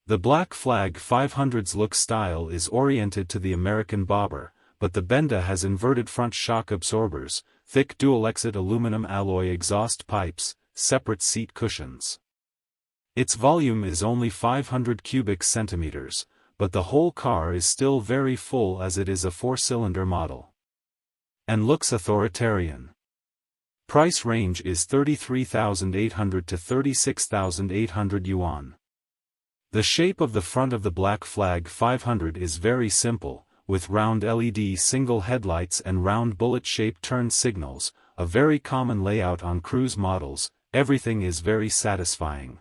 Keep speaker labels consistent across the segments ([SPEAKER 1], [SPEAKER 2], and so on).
[SPEAKER 1] The Black Flag 500's look style is oriented to the American bobber, but the Benda has inverted front shock absorbers, thick dual-exit aluminum alloy exhaust pipes, separate seat cushions. Its volume is only 500 cubic centimeters, but the whole car is still very full as it is a 4-cylinder model. And looks authoritarian. Price range is 33,800 to 36,800 yuan. The shape of the front of the Black Flag 500 is very simple, with round LED single headlights and round bullet-shaped turn signals, a very common layout on cruise models. Everything is very satisfying.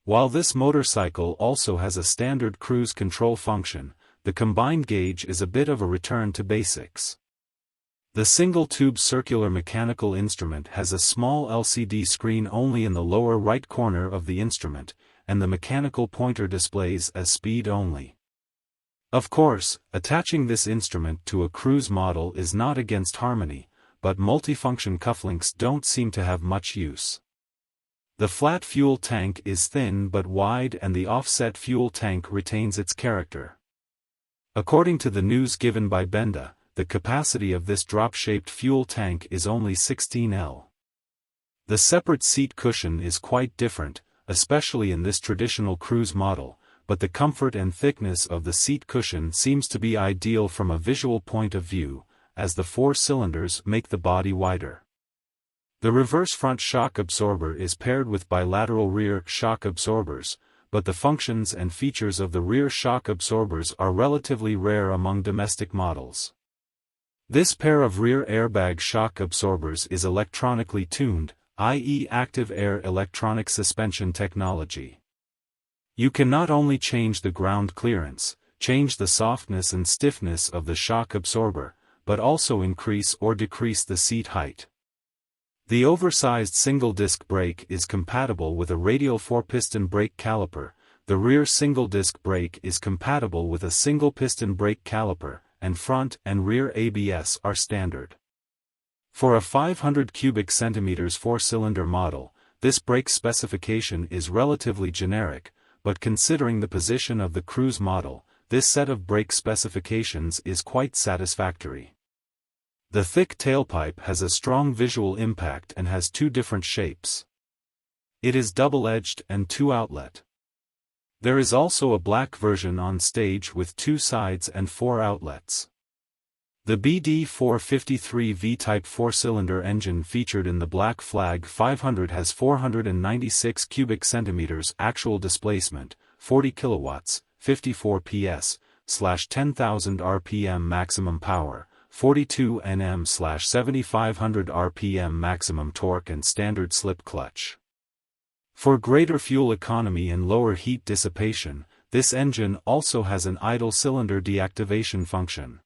[SPEAKER 1] While this motorcycle also has a standard cruise control function, the combined gauge is a bit of a return to basics. The single-tube circular mechanical instrument has a small LCD screen only in the lower right corner of the instrument, and the mechanical pointer displays as speed only. Of course, attaching this instrument to a cruise model is not against harmony, but multifunction cufflinks don't seem to have much use. The flat fuel tank is thin but wide and the offset fuel tank retains its character. According to the news given by Benda, the capacity of this drop-shaped fuel tank is only 16 L. The separate seat cushion is quite different, especially in this traditional cruise model, but the comfort and thickness of the seat cushion seems to be ideal from a visual point of view, as the 4 cylinders make the body wider. The reverse front shock absorber is paired with bilateral rear shock absorbers, but the functions and features of the rear shock absorbers are relatively rare among domestic models. This pair of rear airbag shock absorbers is electronically tuned, i.e. active air electronic suspension technology. You can not only change the ground clearance, change the softness and stiffness of the shock absorber, but also increase or decrease the seat height. The oversized single-disc brake is compatible with a radial 4-piston brake caliper, the rear single-disc brake is compatible with a single-piston brake caliper, and front and rear ABS are standard. For a 500 cubic centimeters 4-cylinder model, this brake specification is relatively generic, but considering the position of the cruise model, this set of brake specifications is quite satisfactory. The thick tailpipe has a strong visual impact and has 2 different shapes. It is double-edged and 2-outlet. There is also a black version on stage with 2 sides and 4 outlets. The BD453 V-type 4-cylinder engine featured in the Black Flag 500 has 496 cubic centimeters actual displacement, 40 kilowatts, 54 PS, /10,000 RPM maximum power, 42 Nm /7500 RPM maximum torque and standard slip clutch. For greater fuel economy and lower heat dissipation, this engine also has an idle cylinder deactivation function.